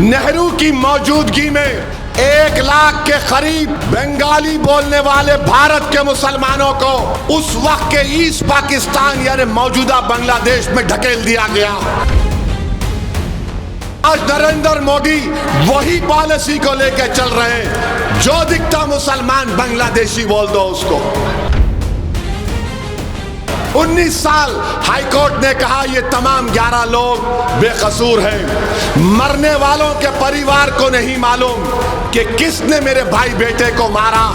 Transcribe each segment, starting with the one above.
नेहरू की मौजूदगी में 1 लाख के करीब बंगाली बोलने वाले भारत के मुसलमानों को उस वक्त के ईस्ट पाकिस्तान यानी मौजूदा बांग्लादेश में ढकेल दिया गया। आज नरेंद्र मोदी वही पॉलिसी को लेकर चल रहे हैं, जो दिखता मुसलमान बांग्लादेशी बोल दो उसको। 19 साल हाईकोर्ट ने कहा ये तमाम 11 लोग बेकसूर हैं। मरने वालों के परिवार को नहीं मालूम कि किसने मेरे भाई बेटे को मारा।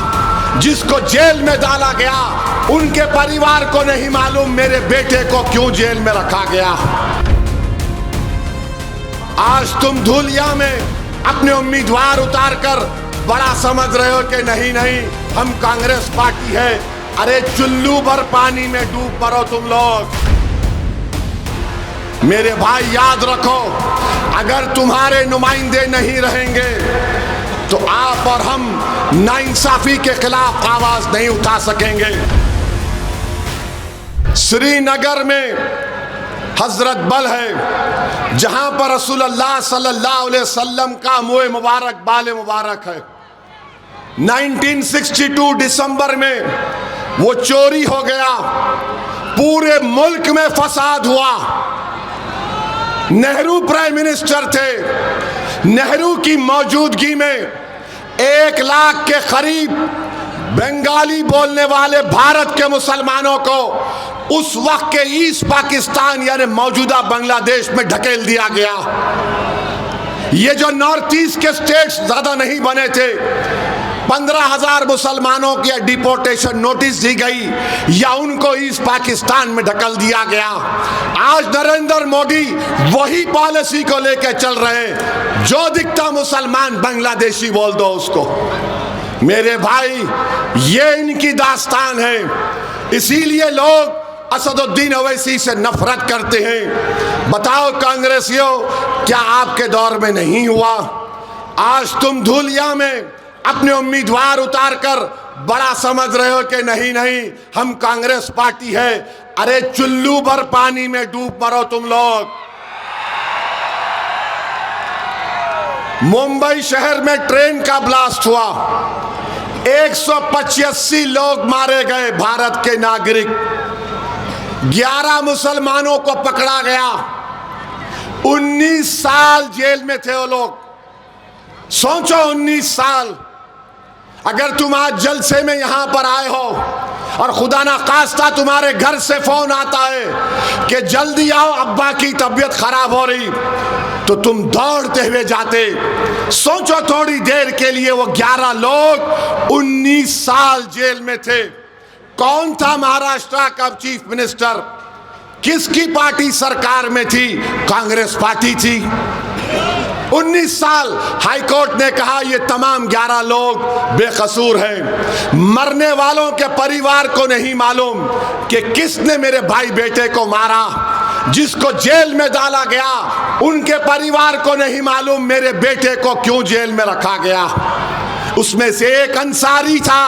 जिसको जेल में डाला गया उनके परिवार को नहीं मालूम मेरे बेटे को क्यों जेल में रखा गया। आज तुम धूलिया में अपने उम्मीदवार उतार कर बड़ा समझ रहे हो कि नहीं नहीं हम कांग्रेस पार्टी है। अरे चुल्लू भर पानी में डूब मरो तुम लोग। मेरे भाई याद रखो, अगर तुम्हारे नुमाइंदे नहीं रहेंगे तो आप और हम नाइंसाफी के खिलाफ आवाज नहीं उठा सकेंगे। श्रीनगर में हजरत बल है जहां पर रसूलुल्लाह सल्लल्लाहु अलैहि वसल्लम का मुँह मुबारक बाल मुबारक है। 1962 दिसंबर में वो चोरी हो गया, पूरे मुल्क में फसाद हुआ। नेहरू प्राइम मिनिस्टर थे। नेहरू की मौजूदगी में 1 लाख के करीब बंगाली बोलने वाले भारत के मुसलमानों को उस वक्त के ईस्ट पाकिस्तान यानी मौजूदा बांग्लादेश में ढकेल दिया गया। ये जो नॉर्थ ईस्ट के स्टेट्स ज्यादा नहीं बने थे, 15,000 मुसलमानों की डिपोर्टेशन नोटिस दी गई या उनको ईस्ट पाकिस्तान में ढकल दिया गया। आज नरेंद्र मोदी वही पॉलिसी को लेकर चल रहे हैं, जो दिखता मुसलमान बांग्लादेशी बोल दो उसको। मेरे भाई ये इनकी दास्तान है, इसीलिए लोग असदुद्दीन ओवैसी से नफरत करते हैं। बताओ कांग्रेसियों, क्या आपके दौर में नहीं हुआ? आज तुम धूलिया में अपने उम्मीदवार उतार कर बड़ा समझ रहे हो कि नहीं नहीं हम कांग्रेस पार्टी है। अरे चुल्लू भर पानी में डूब मरो तुम लोग। मुंबई शहर में ट्रेन का ब्लास्ट हुआ, 185 लोग मारे गए भारत के नागरिक, 11 मुसलमानों को पकड़ा गया, 19 साल जेल में थे वो लोग। सोचो 19 साल। अगर तुम आज जलसे में यहां पर आए हो और खुदा ना खास्ता तुम्हारे घर से फोन आता है कि जल्दी आओ अब्बा की तबीयत खराब हो रही, तो तुम दौड़ते हुए जाते। सोचो थोड़ी देर के लिए वो 11 लोग 19 साल जेल में थे। कौन था महाराष्ट्र का चीफ मिनिस्टर? किसकी पार्टी सरकार में थी? कांग्रेस पार्टी थी। 19 साल हाईकोर्ट ने कहा ये तमाम 11 लोग बेकसूर हैं। मरने वालों के परिवार को नहीं मालूम कि किसने मेरे भाई बेटे को मारा। जिसको जेल में डाला गया उनके परिवार को नहीं मालूम मेरे बेटे को क्यों जेल में रखा गया। उसमें से एक अंसारी था,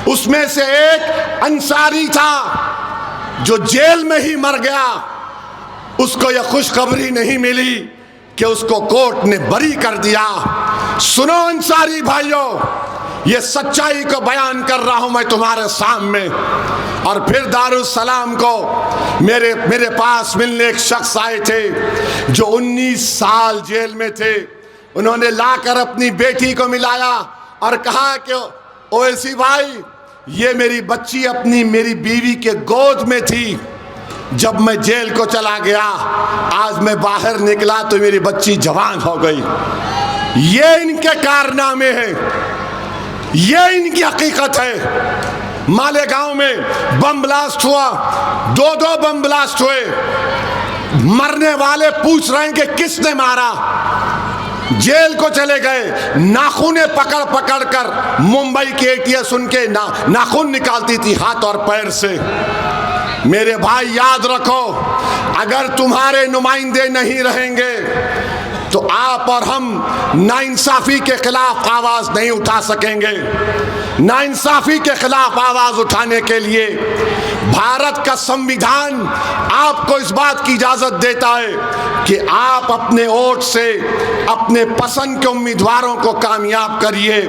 उसमें से एक अंसारी था जो जेल में ही मर गया। उसको यह खुशखबरी नहीं मिली कि उसको कोर्ट ने बरी कर दिया। सुनो अंसारी भाइयों, ये सच्चाई को बयान कर रहा हूं मैं तुम्हारे सामने। और फिर दारुस्सलाम को मेरे पास मिलने एक शख्स आए थे जो 19 साल जेल में थे। उन्होंने लाकर अपनी बेटी को मिलाया और कहा कि ओवैसी भाई, ये मेरी बच्ची मेरी बीवी के गोद में थी जब मैं जेल को चला गया। आज मैं बाहर निकला तो मेरी बच्ची जवान हो गई। ये इनके कारनामे हैं, ये इनकी हकीकत है। मालेगांव में बम ब्लास्ट हुआ, 2 बम ब्लास्ट हुए। मरने वाले पूछ रहे हैं कि किसने मारा। जेल को चले गए, नाखूने पकड़ पकड़ कर मुंबई के एटीएस उनके नाखून निकालती थी हाथ और पैर से। मेरे भाई याद रखो, अगर तुम्हारे नुमाइंदे नहीं रहेंगे तो आप आप और हम नाइंसाफ़ी के खिलाफ आवाज़ नहीं उठा सकेंगे। नाइंसाफ़ी के खिलाफ आवाज़ उठाने के लिए भारत का संविधान आपको इस बात की इजाज़त देता है कि आप अपने वोट से अपने पसंद के उम्मीदवारों को कामयाब करिए।